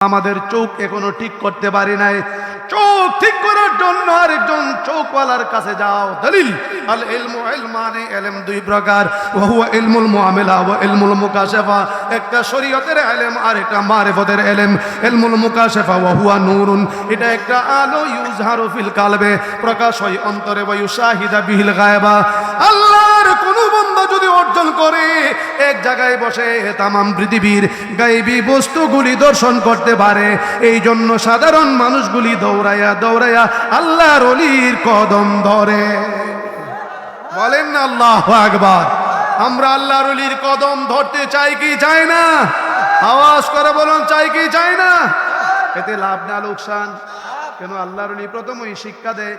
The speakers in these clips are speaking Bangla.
আমাদের চোখ এখনো ঠিক করতে পারি নাই। চোখ ঠিক করার জন্য আরেকজন চোখওয়ালার কাছে যাও। দলিল আল ইলমু ইলমানি, ইলম দুই প্রকার, ওয়া হুয়া ইলমুল মুআমিলা ওয়া ইলমুল মুকাশাফা। একটা শরীয়তের ইলম আর একটা মারিফতের ইলম। ইলমুল মুকাশাফা ওয়া হুয়া নূরুন, এটা একটা আলো, ইউজহারু ফিল কালবে, প্রকাশ হয় অন্তরে, ওয়া ইউশাহিদা বিহিল গায়বা। আল্লাহর কোন বান্দা যদি অর্জন করে এক জায়গায় বসে তামাম পৃথিবীর গায়বী বস্তুগুলি দর্শন করতে পারে। এই জন্য সাধারণ মানুষগুলি দৌড়াইয়া দৌড়াইয়া আল্লাহর ওলির কদম ধরে। বলেন না আল্লাহু আকবার। আমরা আল্লাহর ওলির কদম ধরতে চাই কি চাই না? আওয়াজ করে বলুন, চাই কি চাই না? এতে লাভ না লোকসান? কেন? আল্লাহর ওলি প্রথমই শিক্ষা দেয়,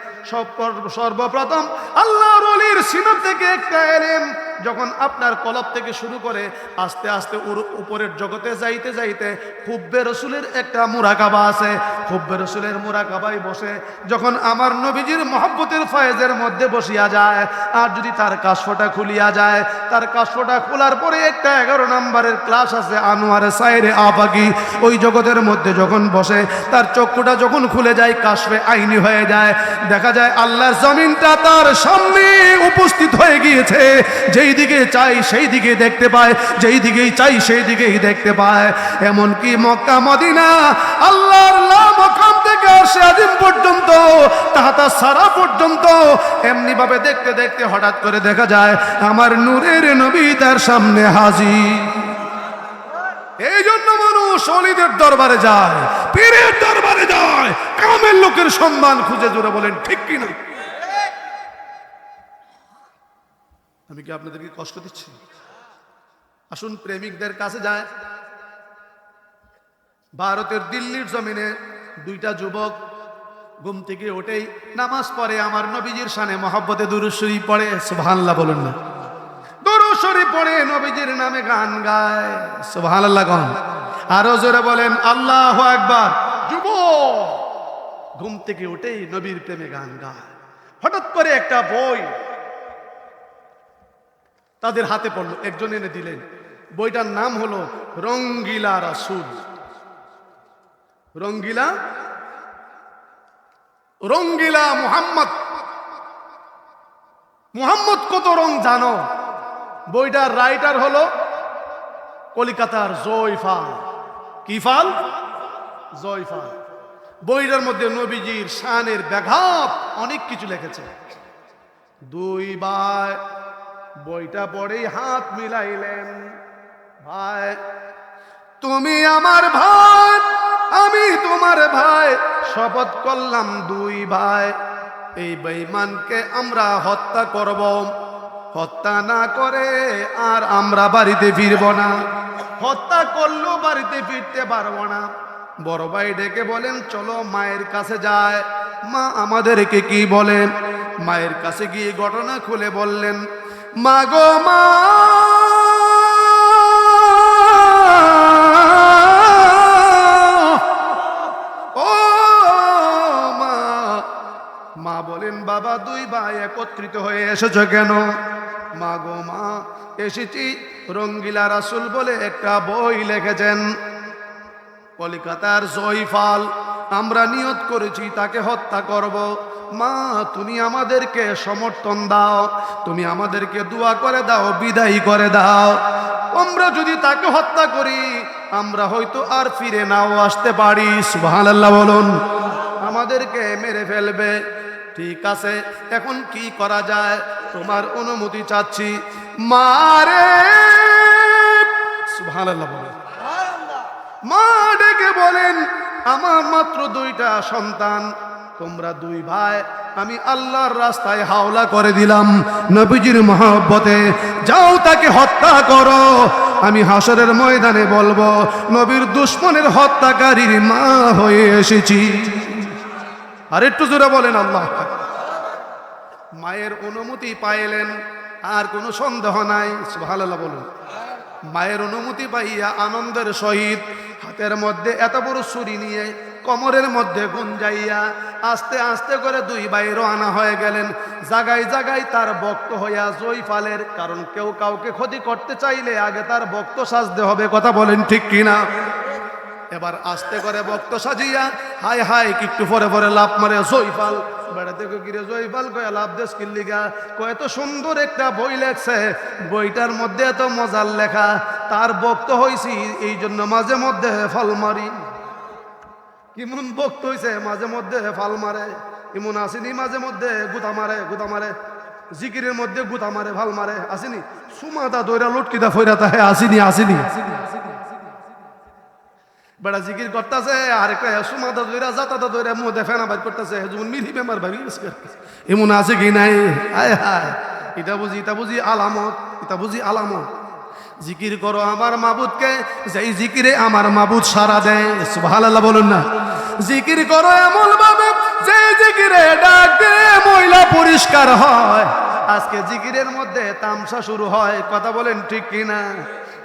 সর্বপ্রথম আল্লাহর ওলির সিনত থেকে একটা ইলম যখন আপনার কলব থেকে শুরু করে আস্তে আস্তে উপরের জগতে যাইতে যাইতে হুব্বে রসুলের একটা মুরাকাবা আছে। হুব্বে রসুলের মুরাকাবায় বসে যখন আমার নবীজির মহব্বতের ফয়েজের মধ্যে বসিয়া যায়, আর যদি তার কাশফটা খুলিয়া যায়, তার কাশফটা খোলার পরে একটা 11 নম্বরের ক্লাস আছে আনোয়ারে সাইরে আফাকি, ওই জগতের মধ্যে যখন বসে তার চক্ষুটা যখন খুলে যায়, কাশফে আইনি হয়ে যায়, দেখা যায় আল্লাহর জমিনটা তার সামনে উপস্থিত হয়ে গিয়েছে। যেই দিকে চাই সেই দিকে দেখতে পায়, যেই দিকেই চাই সেই দিকেই দেখতে পায়। এমনকি মক্কা মদিনা আল্লাহর মাকাম থেকে আরশে আজিম পর্যন্ত, তাহাতা সারা পর্যন্ত এমনি ভাবে দেখতে দেখতে হঠাৎ করে দেখা যায় আমার নূরের নবী তার সামনে হাজির। এই জন্য মানুষ ওলিদের দরবারে যায়, পীরের দরবারে যায়, কামের লোকের সম্মান খুঁজে। জোরে বলেন ঠিক কিনা? আমি কি আপনাদেরকে কষ্ট দিচ্ছি? আসুন প্রেমিকদের কাছে যায়। ভারতের দিল্লির জমিনে দুইটা যুবক ঘুম থেকে উঠেই নামাজ পড়ে, আমার নবীজির শানে মহব্বতে দুরূদ শরীফ পড়ে। সুবহানাল্লাহ বলেন না? দুরূদ শরীফ পড়ে, নবীজির নামে গান গায়। সুবহানাল্লাহ গান আরো জোরে বলেন আল্লাহু আকবার। যুবক ঘুম থেকে উঠেই নবীর প্রেমে গান গায়। হঠাৎ করে একটা বই তাদের হাতে পড়লো, একজন এনে দিলেন। বইটার নাম হলো রঙ্গিলা রাসূল। রঙ্গিলা রঙ্গিলা মুহাম্মদ। মুহাম্মদ কত রং জানো? বইটার রাইটার হলো কলিকাতার জয়ফাল। কি ফাল? জয়ফাল। বইটার মধ্যে নবীজির শানের ব্যাঘাত অনেক কিছু লিখেছে। দুই ভাই বইটা পড়েই হাত মিলাইলেন। ভাই তুমি আমার ভাই, আমি তোমার ভাই, শপথ করলাম দুই ভাই এই বেঈমানকে আমরা হত্যা করব। হত্যা না করে আর আমরা বাড়িতে ফিরব না। হত্যা করলেও বাড়িতে ফিরতে পারবো না। বড় ভাই ডেকে বলেন চলো মায়ের কাছে যায়। মা আমাদেরকে কি বলেন? মায়ের কাছে গিয়ে ঘটনা খুলে বললেন, মা গো মা, ও মা। মা বলেন বাবা দুই ভাই একত্রিত হয়ে এসেছো কেন? মা গো মা, এসেছি রঙ্গিলা রাসূল বলে একটা বই লিখেছেন কলিকাতার জয়ফাল, আমরা নিয়ত করেছি তাকে হত্যা করব। মা তুমি আমাদেরকে সমর্থন দাও, তুমি আমাদেরকে দোয়া করে দাও, বিদায় করে দাও। আমরা যদি তাকে হত্যা করি আমরা হয়তো আর ফিরে নাও আসতে পারি। সুবহানাল্লাহ বলুন। আমাদেরকে মেরে ফেলবে। ঠিক আছে, এখন কি করা যায়? তোমার অনুমতি চাচ্ছি। মারে সুবহানাল্লাহ বলুন। মা ডেকে বলেন আমার মাত্র দুইটা সন্তান, তোমরা দুই ভাই, আমি আল্লাহর রাস্তায় হাওলা করে দিলাম নবীজির মহব্বতে। যাও তাকে হত্যা করো। আমি হাসরের ময়দানে বলবো নবীর দুশমনের হত্যাকারীর মা হয়ে এসেছি। আর একটু জোরে বলেন আল্লাহ। মায়ের অনুমতি পাইলেন, আর কোনো সন্দেহ নাই। সুবহানাল্লাহ বলুন। মায়ের অনুমতি পাইয়া আনন্দের সহিত হাতের মধ্যে এত বড় ছুরি নিয়ে কোমরের মধ্যে গুঞ্জাইয়া আস্তে আস্তে করে দুই ভাই রওনা হয়ে গেলেন। জায়গায় জায়গায় তার ভক্ত হইয়া জয়ফালের, কারণ কেউ কাউকে ক্ষতি করতে চাইলে আগে তার ভক্ত সাজতে হবে। কথা বলেন ঠিক কিনা? এবার আস্তে করে বক্ত সাজিয়া হায় হায় একটু পরে পরে লাভ মারে জয়ফাল বেড়াতে গিয়ে জয়ফাল কয়ে লাভ দেশ কিল্লিগা কয়ে এত সুন্দর একটা বই লেখছে, বইটার মধ্যে এত মজার লেখা, তার বক্ত হয়েছি এই জন্য মাঝে মধ্যে ফল মারি। কেমন বক্ত হয়েছে, মাঝে মধ্যে ফাল মারে, এমন আসেনি মাঝে মধ্যে গুতা মারে জিকিরের মধ্যে গুতা মারে ভাল মারে, আসেনি সুমাদা দৈরা লটকিদা ফইরা তাহে আসেনি বেড়া জিকির করতেছে, আরেকটা সুমাদা দৈরা জাতাদা দৈরা মধ্যে ফেনা বাইর করতেছে, যেমন মিলি বেমার ভাবি এমন আছে কি নাই? হায় হায়, এটা বুঝি আলামত, এটা বুঝি আলামত। জিকির করো আমার মাবুদকে, যেই জিকিরে আমার মাবুদ সারা দেয়। সুবহানাল্লাহ বলুন না। জিকির করো এমন ভাবে যে জিকিরে ডাক দে ময়লা পরিষ্কার হয়। আজকে জিকিরের মধ্যে তামসা শুরু হয়, কথা বলেন ঠিক কিনা?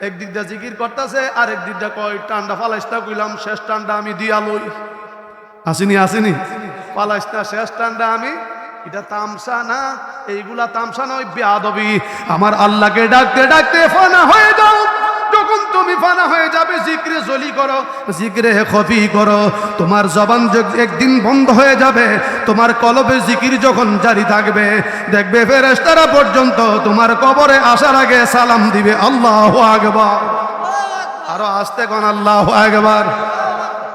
একদিক দিয়ে জিকির করতেছে, আরেক দিক দিয়ে কয় টান্ডা ফালাইস্তা কইলাম, শেষ টান্ডা আমি দিয়া লই। আসেনি ফালাইস্তা শেষ টান্ডা আমি, এটা তামসা না, এইগুলা তামসা নয়, বেয়াদবি। আমার আল্লাহকে ডাকতে ডাকতে ফানা হয়ে যাও। যখন তুমি ফানা হয়ে যাবে জিক্রে জলি করো, জিক্রে খফি করো, তোমার জবান একদিন বন্ধ হয়ে যাবে, তোমার কলবে জিকির যখন জারি থাকবে, দেখবে ফেরেশতারা পর্যন্ত তোমার কবরে আসার আগে সালাম দিবে আল্লাহু আকবার। আরো আস্তে কোন আল্লাহু আকবার।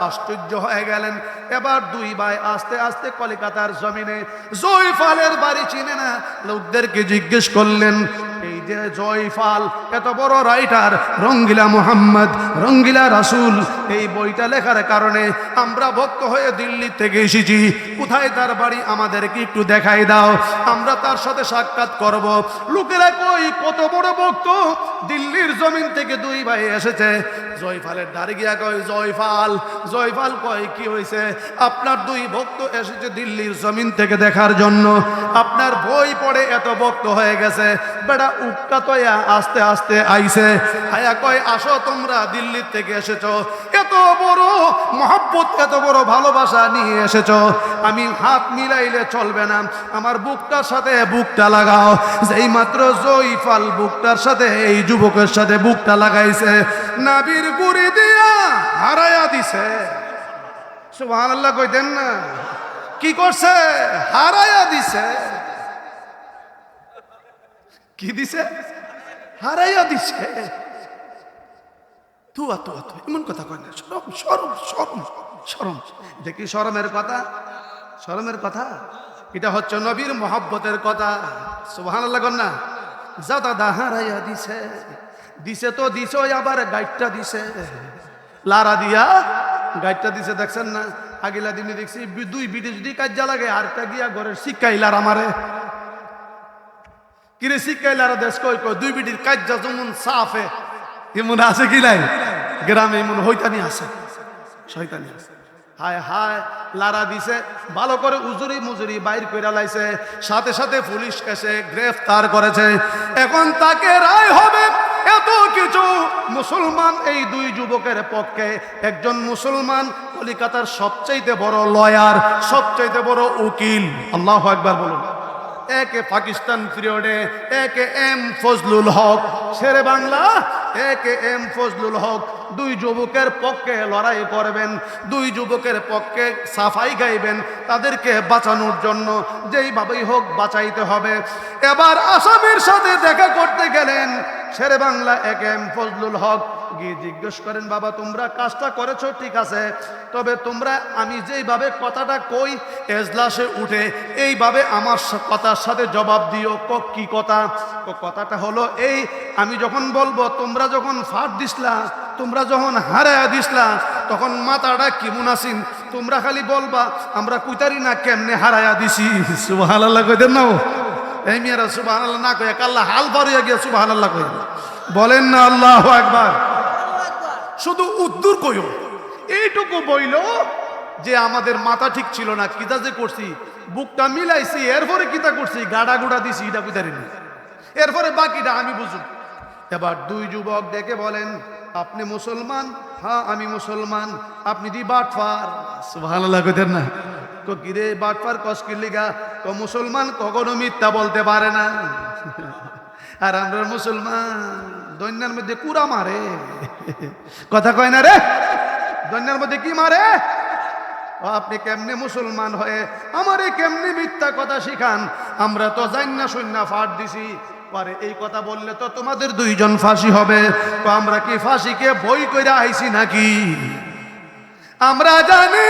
আশ্চর্য হয়ে গেলেন। এবার দুই ভাই আস্তে আস্তে কলিকাতার জমিনে, জয়ফালের বাড়ি চিনে না, লোকদেরকে জিজ্ঞেস করলেন, এই যে জয়ফাল এত বড় রাইটার, রঙ্গিলা মুহাম্মদ, রঙ্গিলা রাসূল, এই বইটা লেখার কারণে আমরা ভক্ত হয়ে দিল্লি থেকে এসেছি, কোথায় তার বাড়ি আমাদেরকে একটু দেখাই দাও, আমরা তার সাথে সাক্ষাৎ করব। লোকেরা কই কত বড় ভক্ত, দিল্লির জমিন থেকে দুই ভাই এসেছে। জয়ফালের দাঁড়িয়ে গিয়া কয়, জয়ফাল কয় কি হয়েছে? আপনার দুই ভক্ত এসেছে দিল্লির জমিন থেকে দেখার জন্য, আপনার বই পড়ে এত ভক্ত হয়ে গেছে। বেটা উক্কা তয়া আস্তে আস্তে আইছে, আয়া কয় আসো তোমরা দিল্লির থেকে এসেছো, এত বড় মহব্বত এত বড় ভালোবাসা নিয়ে এসেছো, আমি হাত মিলাইলে চলবে না, আমার বুকটার সাথে বুকটা লাগাও। যেই মাত্র জয়ফাল বুকটার সাথে এই যুবকের সাথে বুকটা লাগাইছে, নাবির গুড়ি দিয়া হারায়া দিছে। সুবহানাল্লাহ কইতেন না? কি করছে? হারায়া দিছে। কি দিছে? হারাইয়া দিছে। তুয়া এমন কথা কয় না, শরম। দেখি শরমের কথা, শরমের কথা। এটা হচ্ছে নবীর মহব্বতের কথা। সুবহানাল্লাহ কন না? যা দাদা হারাইয়া দিছে তো দিছে, আবার গাইডটা দিছে, লারা দিয়া গাইডটা দিছে। দেখছেন না? আগিলা দিনে দেখছি দুই বিটি যদি কাজা লাগে, আরেকটা গিয়া ঘরের শিক্ষাই লারা মারে। কিরে শিক্ষাইলার দেশ কই দুই বিটির কাজ্জা যেমন সাফে, এমন আছে কি নাই? গ্রামে এমন হইতানি আছে, শয়তানি আছে। হায় হায়, লারা দিছে, ভালো করে উজুরি মুজুরি বাইর কইরা লাইছে, সাথে সাথে পুলিশ এসে গ্রেফতার করেছে। এখন তাকে রায় হবে। এত কিছু মুসলমান এই দুই যুবকের পক্ষে, একজন মুসলমান কলিকাতার সবচাইতে বড় লয়ার, সবচাইতে বড় উকিল। আল্লাহু আকবার বলুন। একে পাকিস্তান পিরিয়ডে একে এম ফজলুল হক, শেরে বাংলা একে এম ফজলুল হক দুই যুবকের পক্ষে লড়াই করবেন, দুই যুবকের পক্ষে সাফাই গাইবেন, তাদেরকে বাঁচানোর জন্য যেইভাবেই হোক বাঁচাইতে হবে। এবার আসামির সাথে দেখা করতে গেলেন শেরে বাংলা একে এম ফজলুল হক। গিয়ে জিজ্ঞেস করেন, বাবা তোমরা কাজটা করেছো ঠিক আছে, তবে তোমরা আমি যেইভাবে কথাটা কই এজলাসে উঠে এইভাবে আমার কথার সাথে জবাব দিও। কি কথা? কথাটা হলো এই, আমি যখন বলবো তোমরা যখন ফাট দিসলা, তোমরা যখন হারায়া দিসলা, তখন মাথাটা কেমন আসিন, তোমরা খালি বলবা আমরা কুইতারি না কেমনে হারায়া দিছি। সুবহানাল্লাহ কইতেন না? এই মেয়েরা সুবহানাল্লাহ না কয়ে কাল্লা হাল ভরিয়া গিয়া সুবহানাল্লাহ কই বলেন না? আল্লাহু আকবার। শুধু উদ্দুর কইও, এইটুকু বইল যে আমাদের মাথা ঠিক ছিল না, কিতা যে করছি, বুকটা মিলাইছি, এরপরে কিতা করছি, গাড়া গুড়া দিছি, এটা বুঝারি না, এরপরে বাকিটা আমি বুঝুন। এবার দুই যুবক ডেকে বলেন, আপনি মুসলমান? হ্যাঁ আমি মুসলমান। আপনি দি বাটফার? সুবহানাল্লাহ কইতেন না? তো কিরে বাটফার কসকির লিগা? তো মুসলমান কখনো মিথ্যা বলতে পারে না, আর আমরা মুসলমান দৈন্যার মধ্যে কুড়া মারে, কথা কয় না রে? জন্যের মধ্যে কি মারে? আপনি কেমনে মুসলমান হয়ে আমারে কেমনে মিথ্যা কথা শিখান? আমরা তো জান্না শূন্য ফাট দিছি, পারে এই কথা বললে তো তোমাদের দুইজন ফাঁসি হবে। তো আমরা কি ফাঁসিকে বই করে আইছি নাকি? আমরা জানি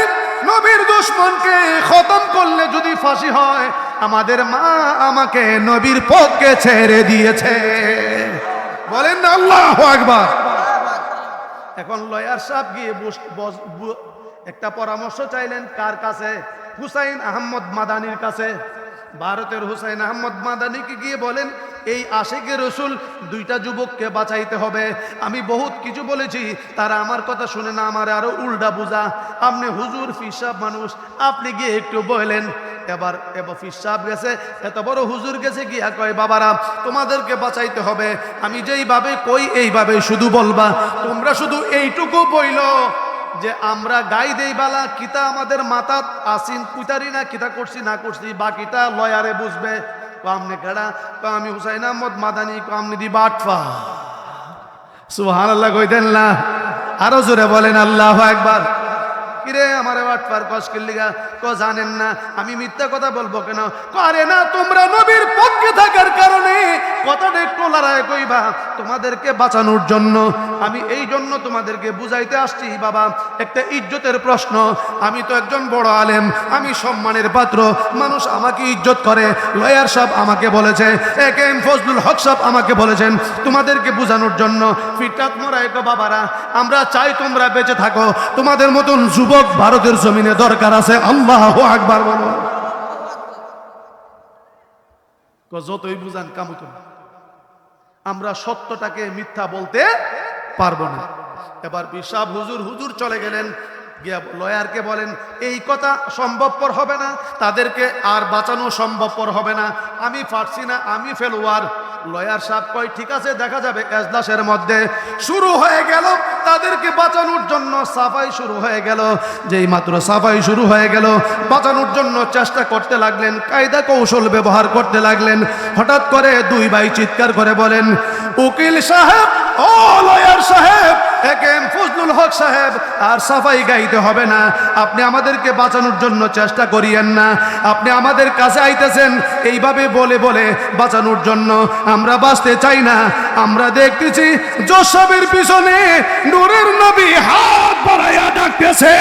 নবীর দুশমনকে খতম করলে যদি ফাঁসি হয়, আমাদের মা আমাকে নবীর পক্ষে ছেড়ে দিয়েছে। বলেন না আল্লাহু আকবার। এখন লয়ার সাহেব গিয়ে একটা পরামর্শ চাইলেন কার কাছে? হুসাইন আহমদ মাদানির কাছে। ভারতের হুসাইন আহমদ মাদানিকে গিয়ে বলেন, এই আশিকে রসুল দুইটা যুবককে বাঁচাইতে হবে। আমি বহুত কিছু বলেছি, তারা আমার কথা শুনে না, আমার আরো উল্টা বুঝা। আপনি হুজুর ফিসাব মানুষ, আপনি গিয়ে একটু বলেন। এবার ফিসাব গেছে, এত বড় হুজুর গেছে, গিয়া কয় বাবারা তোমাদেরকে বাঁচাইতে হবে, আমি যেইভাবে কই এইভাবে শুধু বলবা। তোমরা শুধু এইটুকু বইল যে আমরা গাই দেই বালা, কিতা আমাদের মাথাত আসিন কুতারি না কিতা করছি না করছি, বাকিটা লয়ারে বুঝবে। আমনে কেডা? আমি হুসাইন আহমদ মাদানি। আমনি দি বাটফা। সুবহানাল্লাহ কইতেন না? আরো জোরে বলেন আল্লাহু আকবার। কিরে আমার বাটফার কষ্কের লিগা? জানেন না আমি মিথ্যা কথা বলবো কেন? আরে না, তোমরা নবীর পক্ষে থাকার কারণে কথাটা একটু লড়াই কইবা, তোমাদেরকে বাঁচানোর জন্য। আমি এই জন্য তোমাদেরকে বুঝাইতে আসছি বাবা, একটা ইজ্জতের প্রশ্ন। আমি তো একজন বড় আলেম, আমি সম্মানের পাত্র, মানুষ আমাকে ইজ্জত করে। লয়ার সাহেব আমাকে বলেছে, একেএম ফজলুল হক সাহেব আমাকে বলেছেন তোমাদেরকে বুঝানোর জন্য। ফিটকাত মোরাই গো বাবারা, আমরা চাই তোমরা বেঁচে থাকো, তোমাদের মতন যুবক ভারতের জমিনে দরকার আছে। আল্লাহু আকবার বলো। যতই বুঝান কামুত, আমরা সত্যটাকে মিথ্যা বলতে পারবো না। এবার বিশাব হুজুর চলে গেলেন, গিয়া লয়ারকে বলেন এই কথা সম্ভবপর হবে না, তাদেরকে আর বাঁচানো সম্ভবপর হবে না, আমি পারছি না, আমি ফেলোয়ার। লয়ার সাহেব কয় ঠিক আছে, দেখা যাবে। এজলাসের মধ্যে শুরু হয়ে গেল তাদেরকে বাঁচানোর জন্য সাফাই শুরু হয়ে গেল। যেই মাত্র সাফাই শুরু হয়ে গেল, বাঁচানোর জন্য চেষ্টা করতে লাগলেন, কায়দা কৌশল ব্যবহার করতে লাগলেন। হঠাৎ করে দুই ভাই চিৎকার করে বলেন, উকিল সাহেব, ও লয়ার সাহেব, একেএম ফজলুল হক সাহেব, আর সাফাই গাইতে হবে না, আপনি আমাদেরকে বাঁচানোর জন্য চেষ্টা করিয়েন না। আপনি আমাদের কাছে আইতেছেন এইভাবে বলে বলে বাঁচানোর জন্য, আমরা বাঁচতে চাই না। আমরা দেখতেছি জোসবের পিছনে নূরের নবী হাত বাড়াইয়া ডাকতেছে।